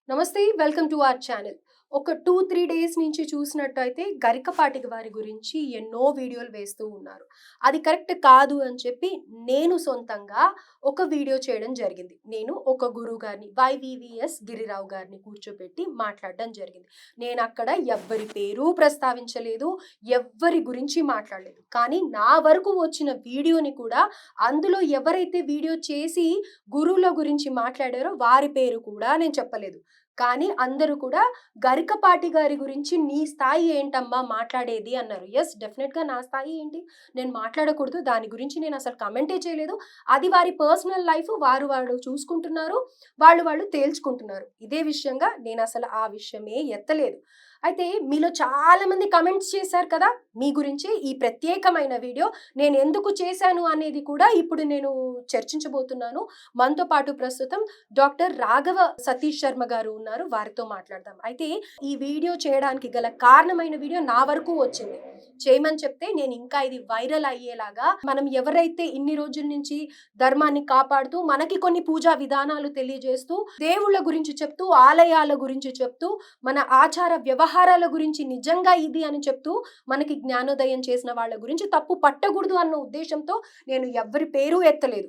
నమస్తే. Welcome to our channel. ఒక 2, 3 days నుంచి చూసినట్టయితే గరికపాటి వారి గురించి ఎన్నో వీడియోలు వేస్తూ ఉన్నారు. అది కరెక్ట్ కాదు అని చెప్పి నేను సొంతంగా ఒక వీడియో చేయడం జరిగింది. నేను ఒక గురువు గారిని వైవీవీఎస్ గిరిరావు గారిని కూర్చోపెట్టి మాట్లాడడం జరిగింది. నేనక్కడ ఎవ్వరి పేరు ప్రస్తావించలేదు. ఎవ్వరి గురించి మాట్లాడలేదు. కానీ నా వరకు వచ్చిన వీడియోని కూడా అందులో ఎవరైతే వీడియో చేసి గురువుల గురించి మాట్లాడారో వారి పేరు కూడా నేను చెప్పలేదు. కానీ అందరూ కూడా గరికపాటి గారి గురించి "నీ స్థాయి ఏంటమ్మా మాట్లాడేది" అన్నారు. యెస్, డెఫినిట్‌గా నా స్థాయి ఏంటి? నేను మాట్లాడకూడదు. దాని గురించి నేనసలు కమెంటే చేయలేదు. అది వారి పర్సనల్ లైఫ్. వాళ్ళు చూసుకుంటున్నారు. వాళ్ళు తేల్చుకుంటున్నారు. ఇదే విషయంగా నేనసలు ఆ విషయమే ఎత్తలేదు. అయితే మీలో చాలామంది కమెంట్స్ చేశారు కదా! మీ గురించి ఈ ప్రత్యేకమైన వీడియో నేనెందుకు చేశాను అనేది కూడా ఇప్పుడు నేను చర్చించబోతున్నాను. మనతో పాటు ప్రస్తుతం డాక్టర్ రాఘవ సతీష్ శర్మ గారు ఉన్నారు. వారితో మాట్లాడదాం. అయితే ఈ వీడియో చేయడానికి గల కారణమైన వీడియో నా వరకు వచ్చింది. చేయమని చెప్తే నేను ఇంకా ఇది వైరల్ అయ్యేలాగా మనం ఎవరైతే ఇన్ని రోజుల నుంచి ధర్మాన్ని కాపాడుతూ మనకి కొన్ని పూజా విధానాలు తెలియజేస్తూ దేవుళ్ళ గురించి చెప్తూ ఆలయాల గురించి చెప్తూ మన ఆచార వ్యవహారాల గురించి నిజంగా ఇది అని చెప్తూ మనకి జ్ఞానోదయం చేసిన వాళ్ళ గురించి తప్పు పట్టకూడదు అన్న ఉద్దేశంతో నేను ఎవ్వరి పేరు ఎత్తలేదు.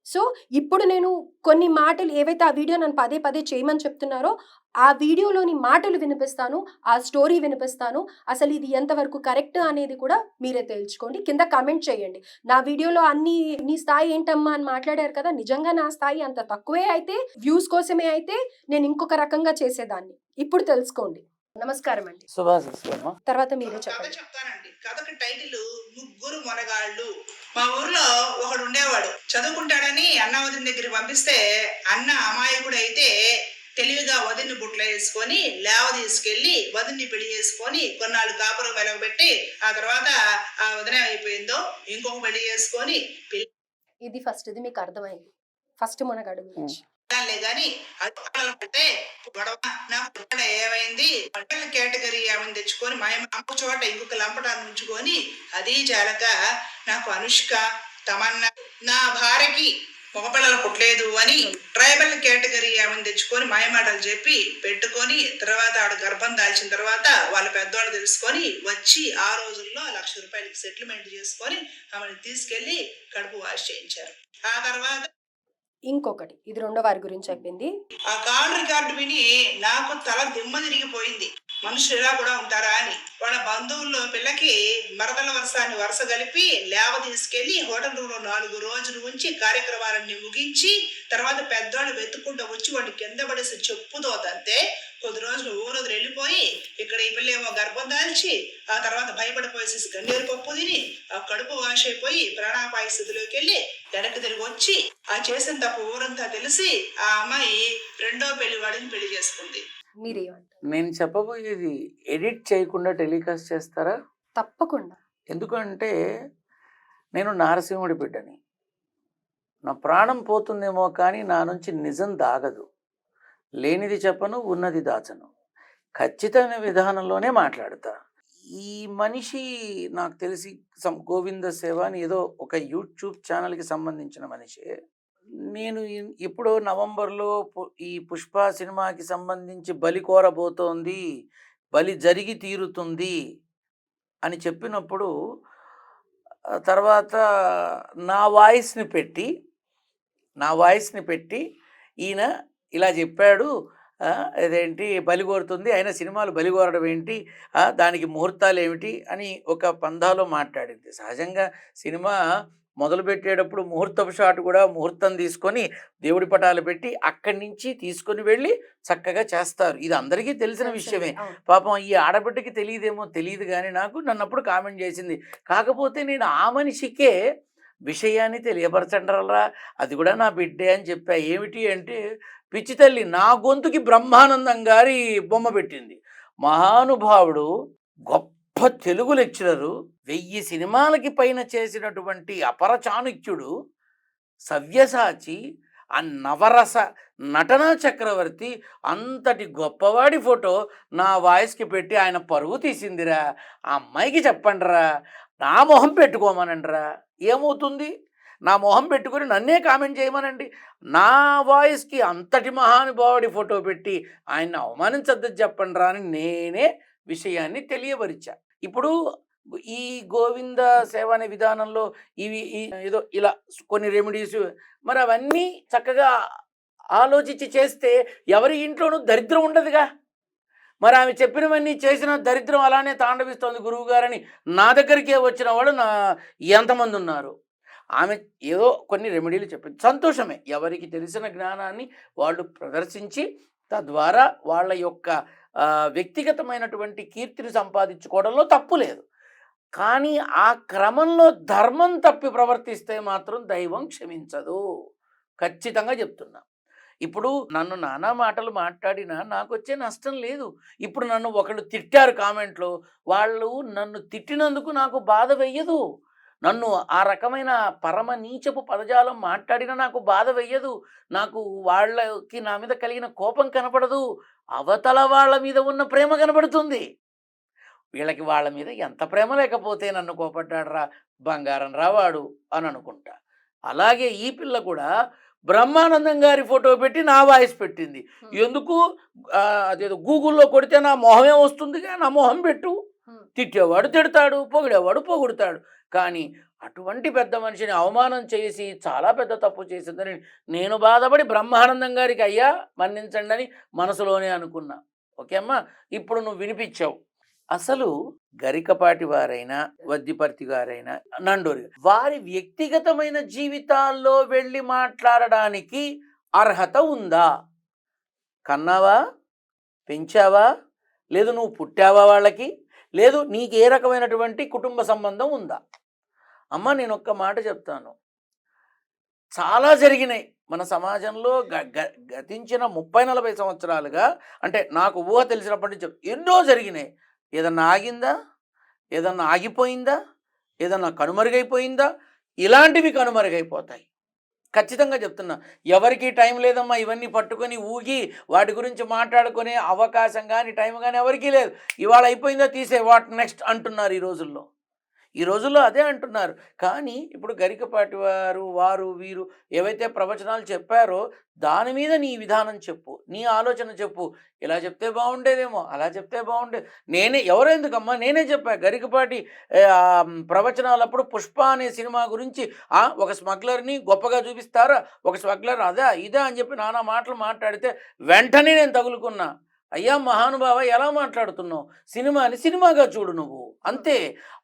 సో ఇప్పుడు నేను కొన్ని మాటలు ఏవైతే ఆ వీడియో నన్ను పదే పదే చేయమని చెప్తున్నారో ఆ వీడియోలోని మాటలు వినిపిస్తాను, ఆ స్టోరీ వినిపిస్తాను. అసలు ఇది ఎంతవరకు కరెక్ట్ అనేది కూడా మీరే తెలుసుకోండి. కింద కమెంట్ చేయండి. నా వీడియోలో అన్ని "నీ స్థాయి ఏంటమ్మా" అని మాట్లాడారు కదా! నిజంగా నా స్థాయి అంత తక్కువే అయితే, వ్యూస్ కోసమే అయితే నేను ఇంకొక రకంగా చేసేదాన్ని. ఇప్పుడు తెలుసుకోండి. నమస్కారం అండి. శుభాశిస్సులమ్మా. తర్వాత మీరే కథ చెప్పండి. చెప్తానండి. కథకి టైటిల్ "ముగ్గురు మొనగాళ్ళు". మా ఊర్లో ఒకడు ఉండేవాడు. చదువుకుంటాడని అన్న వదిన దగ్గరికి పంపిస్తే అన్న అమాయకుడు అయితే తెలివిగా వదిన్ని బుట్టలో వేసుకొని లేవ తీసుకెళ్లి వదిన్ని పెళ్లి చేసుకొని కొన్నాళ్ళు కాపురం వెలగబెట్టి ఆ తర్వాత ఆ వదిన అయిపోయిందో ఇంకొక పెళ్లి చేసుకొని ఇది ఫస్ట్‌ది మీకు అర్థమైంది. ఫస్ట్ మునగాడు గురించి. పిల్లలే గాని అది పడితే గొడవ. నాకు పుట్టడ ఏమైంది బట్టల కేటగిరీ ఆమెను తెచ్చుకొని మా అమ్మ చోట ఇంకొక లంపటాన్ని ఉంచుకొని అది చాలక నాకు అనుష్క తమన్నా నా భార్యకి మగపిల్లలు పుట్టలేదు అని ట్రైబల్ కేటగిరీ ఆమెను తెచ్చుకొని మాయమాటలు చెప్పి పెట్టుకొని తర్వాత ఆడ గర్భం దాల్చిన తర్వాత వాళ్ళ పెద్దవాళ్ళు తెలుసుకొని వచ్చి ఆ రోజుల్లో ₹1,00,000 సెటిల్మెంట్ చేసుకొని ఆమెను తీసుకెళ్లి కడుపు వాష్ చేయించారు. ఆ తర్వాత ఇంకొకటి ఇది రెండో వారి గురించి అయిపోయింది. ఆ కాల్ రికార్డు విని నాకు తల దిమ్మ తిరిగిపోయింది. మనుషులు ఇలా కూడా ఉంటారా అని. వాళ్ళ బంధువుల్లో పిల్లకి మరదల వరుస వరుస కలిపి లేవ తీసుకెళ్లి హోటల్ రూమ్ లో 4 రోజులు ఉంచి కార్యక్రమాలన్నీ ముగించి తర్వాత పెద్దవాళ్ళు వెతుక్కుంటూ వచ్చి వాడిని కింద పడేసి చెప్పుతో తంతే కొద్ది రోజులు ఊరొదిలి వెళ్ళిపోయి ఇక్కడ ఈ పిల్ల ఏమో గర్భం దాల్చి ఆ తర్వాత భయపడిపోయేసి గన్నేరు పప్పు తిని ఆ కడుపు వాష్ అయిపోయి ప్రాణాపాయ స్థితిలోకి వెళ్ళి వెనక్కి తిరిగి వచ్చి ఆ చేసిన తప్పు ఊరంతా తెలిసి ఆ అమ్మాయి రెండో పెళ్లి వాడిని పెళ్లి చేసుకుంది. మీరేమంటారు? నేను చెప్పబోయేది ఎడిట్ చేయకుండా టెలికాస్ట్ చేస్తారా? తప్పకుండా. ఎందుకంటే నేను నారసింహుడి బిడ్డని. నా ప్రాణం పోతుందేమో కానీ నా నుంచి నిజం దాగదు. లేనిది చెప్పను, ఉన్నది దాచను. ఖచ్చితమైన విధానంలోనే మాట్లాడతా. ఈ మనిషి నాకు తెలిసి గోవింద సేవ అని ఏదో ఒక యూట్యూబ్ ఛానల్కి సంబంధించిన మనిషే. నేను ఎప్పుడో నవంబర్లో ఈ పుష్ప సినిమాకి సంబంధించి బలి కోరబోతోంది, బలి జరిగి తీరుతుంది అని చెప్పినప్పుడు తర్వాత నా వాయిస్ని పెట్టి ఈయన ఇలా చెప్పాడు. అదేంటి బలి కోరుతుంది, అయినా సినిమాలు బలి కోరడం ఏంటి, దానికి ముహూర్తాలు ఏమిటి అని ఒక పందాలో మాట్లాడింది. సహజంగా సినిమా మొదలుపెట్టేటప్పుడు ముహూర్తపు షాట్ కూడా ముహూర్తం తీసుకొని దేవుడి పటాలు పెట్టి అక్కడి నుంచి తీసుకొని వెళ్ళి చక్కగా చేస్తారు. ఇది అందరికీ తెలిసిన విషయమే. పాపం ఈ ఆడబిడ్డకి తెలియదేమో, తెలియదు కానీ నన్నప్పుడు కామెంట్ చేసింది. కాకపోతే నేను ఆ మనిషికే విషయాన్ని తెలియపరచండరా, అది కూడా నా బిడ్డే అని చెప్పా. ఏమిటి అంటే, పిచ్చి తల్లి నా గొంతుకి బ్రహ్మానందం గారి బొమ్మ పెట్టింది. మహానుభావుడు, గొప్ప తెలుగు లెక్చరరు, 1000 సినిమాలకి పైన చేసినటువంటి అపర చాణుక్యుడు, సవ్యసాచి, ఆ నవరస నటనా చక్రవర్తి, అంతటి గొప్పవాడి ఫోటో నా వాయిస్కి పెట్టి ఆయన పరువు తీసిందిరా. ఆ అమ్మాయికి చెప్పండిరా, నా మొహం పెట్టుకోమనండిరా. ఏమవుతుంది? నా మొహం పెట్టుకుని నన్నే కామెంట్ చేయమనండి. నా వాయిస్కి అంతటి మహానుభావుడి ఫోటో పెట్టి ఆయన్ని అవమానించద్దని చెప్పండి రా అని నేనే విషయాన్ని తెలియపరిచా. ఇప్పుడు ఈ గోవింద సేవ అనే విధానంలో ఇవి ఏదో ఇలా కొన్ని రెమెడీస్ మరి అవన్నీ చక్కగా ఆలోచించి చేస్తే ఎవరి ఇంట్లోనూ దరిద్రం ఉండదుగా. మరి ఆమె చెప్పినవన్నీ చేసిన దరిద్రం అలానే తాండవిస్తోంది గురువుగారని నా దగ్గరికే వచ్చిన వాళ్ళు ఎంతమంది ఉన్నారు. ఆమె ఏదో కొన్ని రెమెడీలు చెప్పింది, సంతోషమే. ఎవరికి తెలిసిన జ్ఞానాన్ని వాళ్ళు ప్రదర్శించి తద్వారా వాళ్ళ యొక్క వ్యక్తిగతమైనటువంటి కీర్తిని సంపాదించుకోవడంలో తప్పు లేదు. కానీ ఆ క్రమంలో ధర్మం తప్పి ప్రవర్తిస్తే మాత్రం దైవం క్షమించదు. ఖచ్చితంగా చెప్తున్నా. ఇప్పుడు నన్ను నానా మాటలు మాట్లాడినా నాకొచ్చే నష్టం లేదు. ఇప్పుడు నన్ను ఒకళ్ళు తిట్టారు కామెంట్లో, వాళ్ళు నన్ను తిట్టినందుకు నాకు బాధ వెయ్యదు. నన్ను ఆ రకమైన పరమ నీచపు పదజాలం మాట్లాడినా నాకు బాధ వెయ్యదు. నాకు వాళ్ళకి నా మీద కలిగిన కోపం కనపడదు. అవతల వాళ్ళ మీద ఉన్న ప్రేమ కనపడుతుంది. వీళ్ళకి వాళ్ళ మీద ఎంత ప్రేమ లేకపోతే నన్ను కోపడ్డాడరా, బంగారం రావాడు అని అనుకుంటా. అలాగే ఈ పిల్ల కూడా బ్రహ్మానందం గారి ఫోటో పెట్టి నా వాయిస్ పెట్టింది. ఎందుకు? అదేదో గూగుల్లో కొడితే నా మొహమే వస్తుందిగా, నా మొహం పెట్టు. తిట్టేవాడు తిడతాడు, పొగిడేవాడు పొగుడుతాడు. కానీ అటువంటి పెద్ద మనిషిని అవమానం చేసి చాలా పెద్ద తప్పు చేసిందని నేను బాధపడి బ్రహ్మానందం గారికి అయ్యా మన్నించండి అని మనసులోనే అనుకున్నా. ఓకే అమ్మా, ఇప్పుడు నువ్వు వినిపించావు. అసలు గరికపాటి వారైనా వద్దిపర్తి గారైనా నండూరి వారి వ్యక్తిగతమైన జీవితాల్లో వెళ్ళి మాట్లాడడానికి అర్హత ఉందా? కన్నావా, పెంచావా, లేదు నువ్వు పుట్టావా వాళ్ళకి, లేదు నీకు ఏ రకమైనటువంటి కుటుంబ సంబంధం ఉందా? అమ్మ నేను ఒక్క మాట చెప్తాను, చాలా జరిగినాయి మన సమాజంలో గతించిన 30-40 సంవత్సరాలుగా. అంటే నాకు ఊహ తెలిసినప్పటి నుంచి ఎన్నో జరిగినాయి. ఏదన్నా ఆగిందా? ఏదన్నా ఆగిపోయిందా? ఏదన్నా కనుమరుగైపోయిందా? ఇలాంటివి కనుమరుగైపోతాయి. ఖచ్చితంగా చెప్తున్నా. ఎవరికి టైం లేదమ్మా ఇవన్నీ పట్టుకొని ఊగి వాటి గురించి మాట్లాడుకునే అవకాశం కానీ టైం కానీ ఎవరికీ లేదు. ఇవాళ అయిపోయిందా తీసే, వాట్ నెక్స్ట్ అంటున్నారు ఈ రోజుల్లో. ఈ రోజుల్లో అదే అంటున్నారు. కానీ ఇప్పుడు గరికపాటి వారు వీరు ఏవైతే ప్రవచనాలు చెప్పారో దాని మీద నీ విధానం చెప్పు, నీ ఆలోచన చెప్పు. ఇలా చెప్తే బాగుండేదేమో, అలా చెప్తే బాగుండేది. ఎవరెందుకమ్మా, నేనే చెప్పా గరికపాటి ప్రవచనాలప్పుడు పుష్ప అనే సినిమా గురించి ఒక స్మగ్లర్ని గొప్పగా చూపిస్తారా, ఒక స్మగ్లర్ అదా ఇదా అని చెప్పి నానా మాటలు మాట్లాడితే వెంటనే నేను తగులుకున్నా. అయ్యా మహానుభావ, ఎలా మాట్లాడుతున్నావు? సినిమాని సినిమాగా చూడు నువ్వు, అంతే.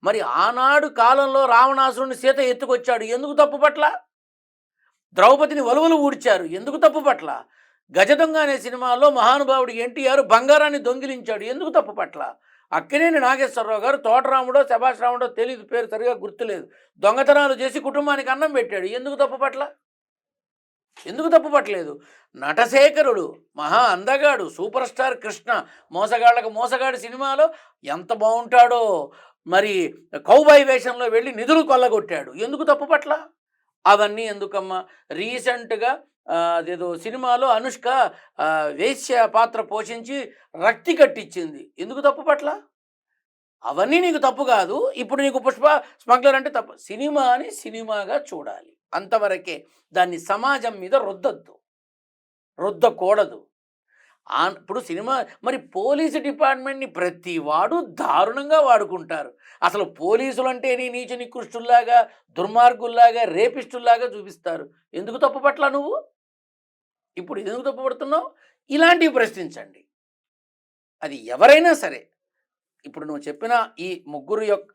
మరి ఆనాడు కాలంలో రావణాసురుని సీత ఎత్తుకొచ్చాడు, ఎందుకు తప్పు పట్ల? ద్రౌపదిని వలువలు ఊడ్చారు, ఎందుకు తప్పు పట్ల? గజదొంగ అనే సినిమాలో మహానుభావుడు ఎన్టీఆర్ బంగారాన్ని దొంగిలించాడు, ఎందుకు తప్పు పట్ల? అక్కినేని నాగేశ్వరరావు గారు తోటరాముడో శభాష్ రాముడో తెలియదు, పేరు సరిగా గుర్తులేదు, దొంగతనాలు చేసి కుటుంబానికి అన్నం పెట్టాడు, ఎందుకు తప్పు పట్ల? ఎందుకు తప్పు పట్టలేదు? నటశేఖరుడు మహా అందగాడు, సూపర్ స్టార్ కృష్ణ మోసగాళ్ళకు మోసగాడు సినిమాలో ఎంత బాగుంటాడో, మరి కౌబాయ్ వేషంలో వెళ్ళి నిధులు కొల్లగొట్టాడు, ఎందుకు తప్పు పట్ల? అవన్నీ ఎందుకమ్మా? రీసెంట్గా అదేదో సినిమాలో అనుష్క వేశ్య పాత్ర పోషించి రక్తి కట్టించింది, ఎందుకు తప్పు పట్ల? అవన్నీ నీకు తప్పు కాదు. ఇప్పుడు నీకు పుష్ప స్మగ్లర్ అంటే తప్పు. సినిమాని సినిమాగా చూడాలి, అంతవరకే. దాన్ని సమాజం మీద రుద్దకూడదు. ఇప్పుడు సినిమా మరి పోలీసు డిపార్ట్మెంట్ని ప్రతి వాడు దారుణంగా వాడుకుంటారు. అసలు పోలీసులు అంటే నీచ నికృష్టుల్లాగా, దుర్మార్గుల్లాగా, రేపిస్టుల్లాగా చూపిస్తారు. ఎందుకు తప్పు పట్ల నువ్వు? ఇప్పుడు ఎందుకు తప్పు పడుతున్నావు? ఇలాంటివి ప్రశ్నించండి. అది ఎవరైనా సరే. ఇప్పుడు నువ్వు చెప్పిన ఈ ముగ్గురు యొక్క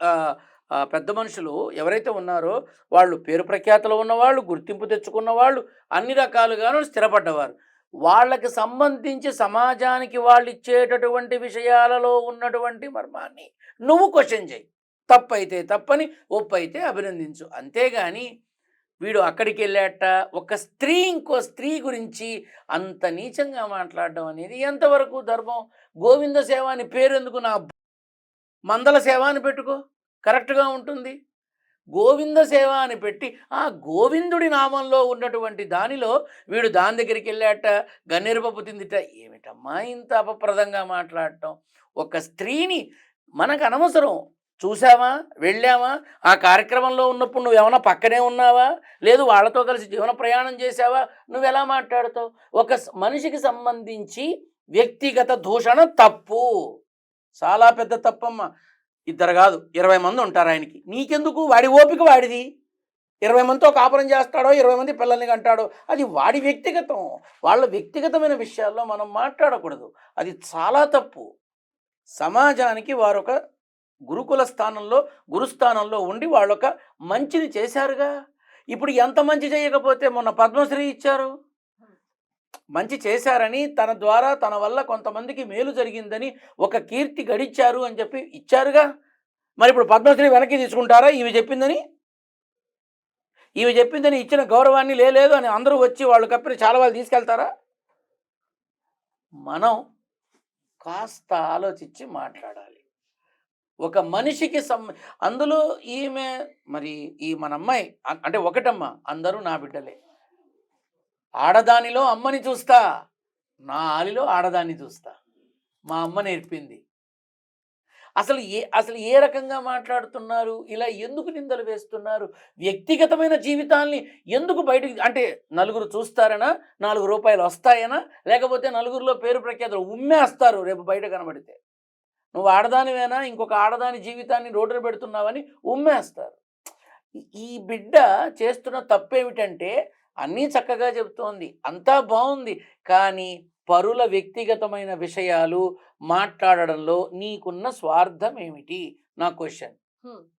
పెద్ద మనుషులు ఎవరైతే ఉన్నారో వాళ్ళు పేరు ప్రఖ్యాతలు ఉన్నవాళ్ళు, గుర్తింపు తెచ్చుకున్న వాళ్ళు, అన్ని రకాలుగాను స్థిరపడ్డవారు. వాళ్ళకి సంబంధించి సమాజానికి వాళ్ళు ఇచ్చేటటువంటి విషయాలలో ఉన్నటువంటి మర్మాన్ని నువ్వు క్వశ్చన్ చేయి. తప్పైతే తప్పని, ఒప్పు అయితే అభినందించు. అంతేగాని వీడు అక్కడికి వెళ్ళాట ఒక స్త్రీ ఇంకో స్త్రీ గురించి అంత నీచంగా మాట్లాడడం అనేది ఎంతవరకు ధర్మం? గోవింద సేవ అని పేరెందుకు? నా మందల సేవ అని పెట్టుకో, కరెక్ట్గా ఉంటుంది. గోవింద సేవ అని పెట్టి ఆ గోవిందుడి నామంలో ఉన్నటువంటి దానిలో వీడు దాని దగ్గరికి వెళ్ళాట, గన్నేరుపప్పు తిందిట. ఏమిటమ్మా ఇంత అపప్రదంగా మాట్లాడటం? ఒక స్త్రీని మనకు అనవసరం. చూసావా? వెళ్ళావా? ఆ కార్యక్రమంలో ఉన్నప్పుడు నువ్వేమన్నా పక్కనే ఉన్నావా? లేదు వాళ్ళతో కలిసి జీవన ప్రయాణం చేశావా? నువ్వెలా మాట్లాడతావు? ఒక మనిషికి సంబంధించి వ్యక్తిగత దూషణ తప్పు. చాలా పెద్ద తప్పమ్మ. ఇద్దరు కాదు 20 మంది ఉంటారు ఆయనకి. నీకెందుకు? వాడి ఓపిక వాడిది. 20 మందితో కాపురం చేస్తాడో, 20 మంది పిల్లల్ని కంటాడో అది వాడి వ్యక్తిగతం. వాళ్ళ వ్యక్తిగతమైన విషయాల్లో మనం మాట్లాడకూడదు. అది చాలా తప్పు. సమాజానికి వారొక గురుకుల స్థానంలో, గురుస్థానంలో ఉండి వాళ్ళొక మంచిని చేశారుగా. ఇప్పుడు ఎంత మంచి చేయకపోతే మొన్న పద్మశ్రీ ఇచ్చారు. మంచి చేశారని, తన ద్వారా తన వల్ల కొంతమందికి మేలు జరిగిందని ఒక కీర్తి గడించారు అని చెప్పి ఇచ్చారుగా. మరి ఇప్పుడు పద్మశ్రీ వెనక్కి తీసుకుంటారా ఈమె చెప్పిందని? ఈమె చెప్పిందని ఇచ్చిన గౌరవాన్ని లేదు అని అందరూ వచ్చి వాళ్ళు కప్పిన చాలా వాళ్ళు తీసుకెళ్తారా? మనం కాస్త ఆలోచించి మాట్లాడాలి. ఒక మనిషికి అందులో ఈమె మరి ఈ మన అమ్మాయి అంటే ఒకటమ్మ, అందరూ నా బిడ్డలే. ఆడదానిలో అమ్మని చూస్తా, నా ఆలిలో ఆడదాన్ని చూస్తా. మా అమ్మ నేర్పింది. అసలు ఏ రకంగా మాట్లాడుతున్నారు? ఇలా ఎందుకు నిందలు వేస్తున్నారు? వ్యక్తిగతమైన జీవితాల్ని ఎందుకు బయటికి అంటే నలుగురు చూస్తారనా? 4 రూపాయలు వస్తాయనా? లేకపోతే నలుగురిలో పేరు ప్రఖ్యాతులు ఉమ్మేస్తారు రేపు బయట కనబడితే. నువ్వు ఆడదానివేనా? ఇంకొక ఆడదాని జీవితాన్ని రోడ్డున పెడుతున్నావని ఉమ్మేస్తారు. ఈ బిడ్డ చేస్తున్న తప్పేమిటంటే అన్నీ చక్కగా చెబుతోంది, అంతా బాగుంది. కానీ పరుల వ్యక్తిగతమైన విషయాలు మాట్లాడడంలో నీకున్న స్వార్థం ఏమిటి? నా క్వశ్చన్.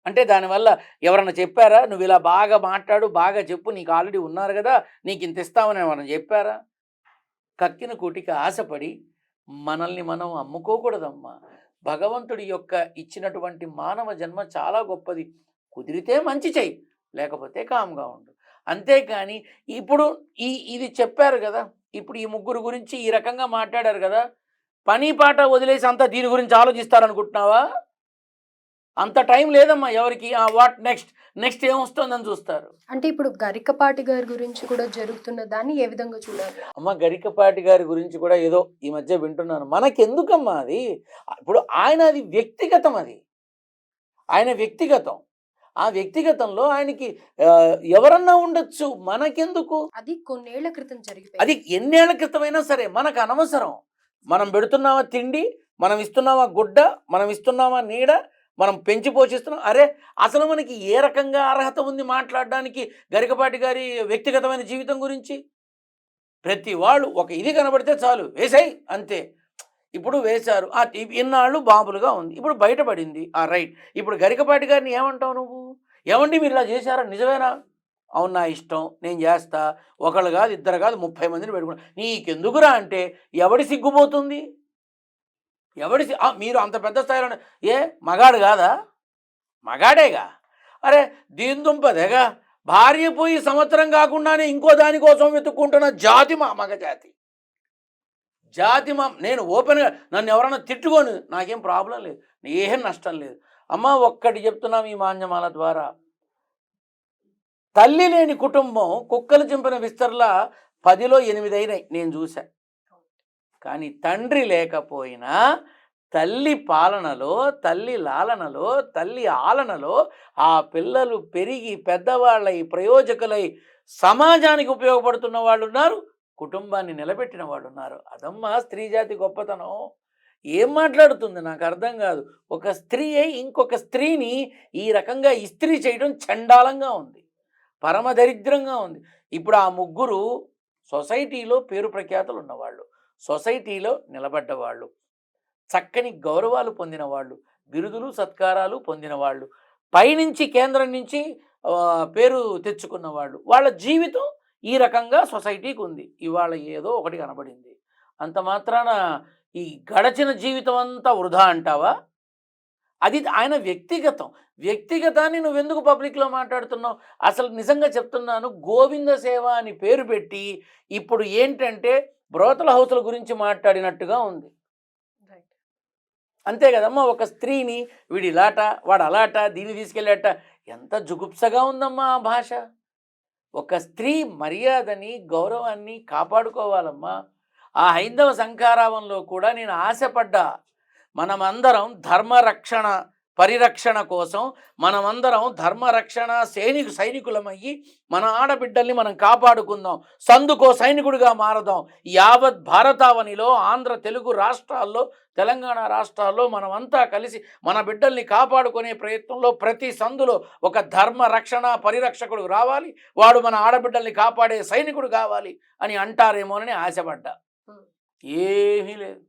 అంటే దానివల్ల ఎవరన్నా చెప్పారా? నువ్వు ఇలా బాగా మాట్లాడు, బాగా చెప్పు, నీకు ఆల్రెడీ ఉన్నారు కదా, నీకు ఇంత ఇస్తామని ఎవరన్నా చెప్పారా? కక్కిన కూటికి ఆశపడి మనల్ని మనం అమ్ముకోకూడదమ్మా. భగవంతుడి యొక్క ఇచ్చినటువంటి మానవ జన్మ చాలా గొప్పది. కుదిరితే మంచి చెయ్యి, లేకపోతే కామ్గా ఉండు. అంతేకాని ఇప్పుడు ఇది చెప్పారు కదా, ఇప్పుడు ఈ ముగ్గురు గురించి ఈ రకంగా మాట్లాడారు కదా, పని పాట వదిలేసి అంతా దీని గురించి ఆలోచిస్తారనుకుంటున్నావా? అంత టైం లేదమ్మా ఎవరికి. వాట్ నెక్స్ట్ ఏమొస్తుందని చూస్తారు. అంటే ఇప్పుడు గరికపాటి గారి గురించి కూడా జరుగుతున్న దాన్ని ఏ విధంగా చూడాలి? అమ్మ గరికపాటి గారి గురించి కూడా ఏదో ఈ మధ్య వింటున్నాను. మనకెందుకమ్మా అది? ఇప్పుడు అది వ్యక్తిగతం, అది ఆయన వ్యక్తిగతం. ఆ వ్యక్తిగతంలో ఆయనకి ఎవరన్నా ఉండొచ్చు, మనకెందుకు? అది కొన్నేళ్ల క్రితం జరిగిపోయింది. అది ఎన్నేళ్ల క్రితమైనా సరే మనకు అనవసరం. మనం పెడుతున్నామా తిండి, మనం ఇస్తున్నామా గుడ్డ, మనం ఇస్తున్నామా నీడ, మనం పెంచి పోషిస్తున్నాం. అరే అసలు మనకి ఏ రకంగా అర్హత ఉంది మాట్లాడడానికి గరికపాటి గారి వ్యక్తిగతమైన జీవితం గురించి? ప్రతి వాళ్ళు ఒక ఇది కనబడితే చాలు వేసాయి అంతే. ఇప్పుడు వేశారు, ఇన్నాళ్ళు బాబులుగా ఉంది, ఇప్పుడు బయటపడింది. రైట్. ఇప్పుడు గరికపాటి గారిని ఏమంటావు నువ్వు? ఏమండి మీరు ఇలా చేశారా? నిజమేనా? అవును, నా ఇష్టం, నేను చేస్తా. ఒకళ్ళు కాదు, ఇద్దరు కాదు, 30 మందిని పెట్టుకున్నా. నీకెందుకురా అంటే ఎవడి సిగ్గుపోతుంది? మీరు అంత పెద్ద స్థాయిలో మగాడు కాదా? మగాడేగా. అరే దీని దుంపదేగా, భార్య పోయి సంవత్సరం కాకుండానే ఇంకో దానికోసం వెతుక్కుంటున్న జాతి మా మగ జాతి. నేను ఓపెన్గా నన్ను ఎవరన్నా తిట్టుకోను, నాకేం ప్రాబ్లం లేదు, ఏం నష్టం లేదు. అమ్మ ఒక్కటి చెప్తున్నాం ఈ మాన్యమాల ద్వారా, తల్లి లేని కుటుంబం కుక్కలు చింపిన విస్తరలా 10లో 8 అయినాయి నేను చూసా. కానీ తండ్రి లేకపోయినా తల్లి పాలనలో, తల్లి లాలనలో, తల్లి ఆలనలో ఆ పిల్లలు పెరిగి పెద్దవాళ్ళై ప్రయోజకులై సమాజానికి ఉపయోగపడుతున్న వాళ్ళు ఉన్నారు, కుటుంబాన్ని నిలబెట్టిన వాళ్ళు ఉన్నారు. అదమ్మా స్త్రీ జాతి గొప్పతనం. ఏం మాట్లాడుతుంది నాకు అర్థం కాదు. ఒక స్త్రీ ఇంకొక స్త్రీని ఈ రకంగా ఇస్త్రీ చేయడం చండాలంగా ఉంది, పరమదరిద్రంగా ఉంది. ఇప్పుడు ఆ ముగ్గురు సొసైటీలో పేరు ప్రఖ్యాతులు ఉన్నవాళ్ళు, సొసైటీలో నిలబడ్డవాళ్ళు, చక్కని గౌరవాలు పొందిన వాళ్ళు, బిరుదులు సత్కారాలు పొందిన వాళ్ళు, పైనుంచి కేంద్రం నుంచి పేరు తెచ్చుకున్న వాళ్ళు, వాళ్ళ జీవితం ఈ రకంగా సొసైటీకి ఉంది. ఇవాళ ఏదో ఒకటి కనబడింది, అంత మాత్రాన ఈ గడచిన జీవితం అంతా వృధా అంటావా? అది ఆయన వ్యక్తిగతాన్ని నువ్వెందుకు పబ్లిక్లో మాట్లాడుతున్నావు? అసలు నిజంగా చెప్తున్నాను, గోవింద సేవ అని పేరు పెట్టి ఇప్పుడు ఏంటంటే బ్రోతల హౌసుల గురించి మాట్లాడినట్టుగా ఉంది. అంతే కదమ్మా. ఒక స్త్రీని వీడి ఇలాట, వాడు అలాట, దీన్ని తీసుకెళ్ళాట, ఎంత జుగుప్సగా ఉందమ్మా ఆ భాష. ఒక స్త్రీ మర్యాదని, గౌరవాన్ని కాపాడుకోవాలమ్మా. ఆ హైందవ సంఖారావంలో కూడా నేను ఆశపడ్డా, మనమందరం ధర్మరక్షణ పరిరక్షణ కోసం మనమందరం ధర్మరక్షణ సైనికులమయ్యి మన ఆడబిడ్డల్ని మనం కాపాడుకుందాం. సందుకో సైనికుడిగా మారదాం. యావత్ భారతావనిలో ఆంధ్ర తెలుగు రాష్ట్రాల్లో తెలంగాణ రాష్ట్రాల్లో మనమంతా కలిసి మన బిడ్డల్ని కాపాడుకునే ప్రయత్నంలో ప్రతి సందులో ఒక ధర్మ రక్షణ పరిరక్షకుడు రావాలి, వాడు మన ఆడబిడ్డల్ని కాపాడే సైనికుడు కావాలి అని అంటారేమోనని ఆశపడ్డా. ఏమీ లేదు,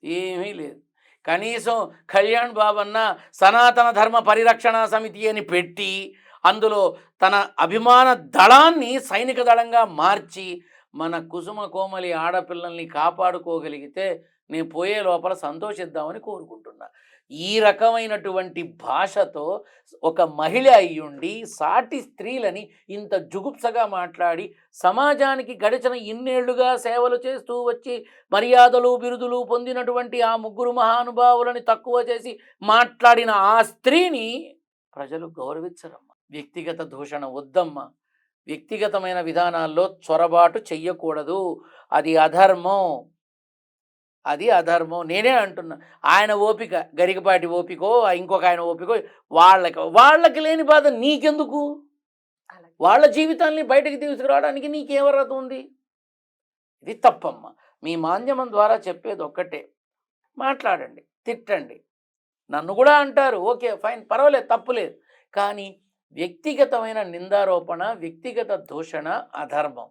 ఏమీ లేదు. కనీసం కళ్యాణ్ బాబన్న సనాతన ధర్మ పరిరక్షణ సమితి అని పెట్టి అందులో తన అభిమాన దళాన్ని సైనిక దళంగా మార్చి మన కుసుమ కోమలి ఆడపిల్లల్ని కాపాడుకోగలిగితే నేను పోయే లోపల సంతోషిద్దామని కోరుకుంటున్నా. ఈ రకమైనటువంటి భాషతో ఒక మహిళ అయ్యుండి సాటి స్త్రీలని ఇంత జుగుప్సగా మాట్లాడి సమాజానికి గడిచిన ఇన్నేళ్లుగా సేవలు చేస్తూ వచ్చి మర్యాదలు బిరుదులు పొందినటువంటి ఆ ముగ్గురు మహానుభావులని తక్కువ చేసి మాట్లాడిన ఆ స్త్రీని ప్రజలు గౌరవించరమ్మా. వ్యక్తిగత దూషణ వద్దమ్మా. వ్యక్తిగతమైన విధానాల్లో చొరబాటు చెయ్యకూడదు. అది అధర్మం, అది అధర్మం. నేనే అంటున్నా. ఆయన ఓపిక, గరికపాటి ఓపికో ఇంకొక ఆయన ఓపికో వాళ్ళకి లేని బాధ నీకెందుకు? వాళ్ళ జీవితాల్ని బయటకు తీసుకురావడానికి నీకేమర్హత ఉంది? ఇది తప్పమ్మ. మీ మాధ్యమం ద్వారా చెప్పేది ఒక్కటే, మాట్లాడండి, తిట్టండి, నన్ను కూడా అంటారు, ఓకే ఫైన్, పర్వాలేదు, తప్పులేదు. కానీ వ్యక్తిగతమైన నిందారోపణ, వ్యక్తిగత దూషణ అధర్మం.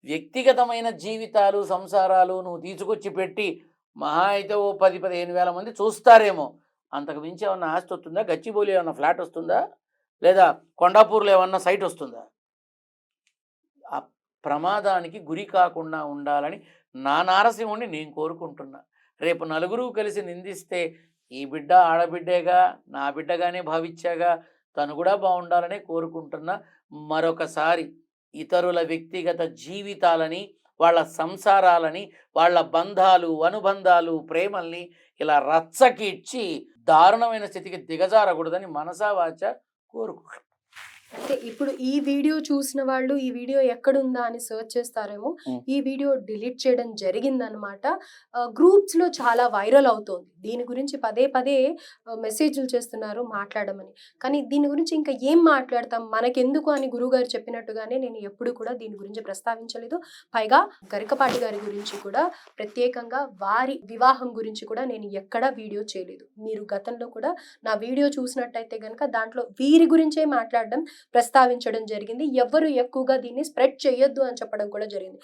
వ్యక్తిగతమైన జీవితాలు సంసారాలు నువ్వు తీసుకొచ్చి పెట్టి మహా అయితే ఓ 10-15 వేల మంది చూస్తారేమో, అంతకు మించి ఏమన్నా ఆస్తి వస్తుందా? గచ్చిబౌలి ఏమన్నా ఫ్లాట్ వస్తుందా? లేదా కొండాపూర్లో ఏమన్నా సైట్ వస్తుందా? ఆ ప్రమాదానికి గురి కాకుండా ఉండాలని నా నారసింహుడిని నేను కోరుకుంటున్నా. రేపు నలుగురు కలిసి నిందిస్తే ఈ బిడ్డ ఆడబిడ్డేగా, నా బిడ్డగానే భావించాగా, తను కూడా బాగుండాలనే కోరుకుంటున్నా. మరొకసారి ఇతరుల వ్యక్తిగత జీవితాలని, వాళ్ళ సంసారాలని, వాళ్ళ బంధాలు అనుబంధాలు ప్రేమల్ని ఇలా రచ్చకిచ్చి దారుణమైన స్థితికి దిగజారకూడదని మనసా వాచ కోరుకుంటున్నాను. అంటే ఇప్పుడు ఈ వీడియో చూసిన వాళ్ళు ఈ వీడియో ఎక్కడుందా అని సెర్చ్ చేస్తారేమో. ఈ వీడియో డిలీట్ చేయడం జరిగిందనమాట. గ్రూప్స్లో చాలా వైరల్ అవుతోంది. దీని గురించి పదే పదే మెసేజ్లు చేస్తున్నారు మాట్లాడమని. కానీ దీని గురించి ఇంకా ఏం మాట్లాడతాం, మనకెందుకు అని గురువుగారు చెప్పినట్టుగానే నేను ఎప్పుడు కూడా దీని గురించి ప్రస్తావించలేదు. పైగా గరికపాటి గారి గురించి కూడా ప్రత్యేకంగా వారి వివాహం గురించి కూడా నేను ఎక్కడా వీడియో చేయలేదు. మీరు గతంలో కూడా నా వీడియో చూసినట్టయితే కనుక దాంట్లో వీరి గురించే మాట్లాడడం ప్రస్తావించడం జరిగింది. ఎవ్వరు ఎక్కువగా దీన్ని స్ప్రెడ్ చేయొద్దు అని చెప్పడం కూడా జరిగింది.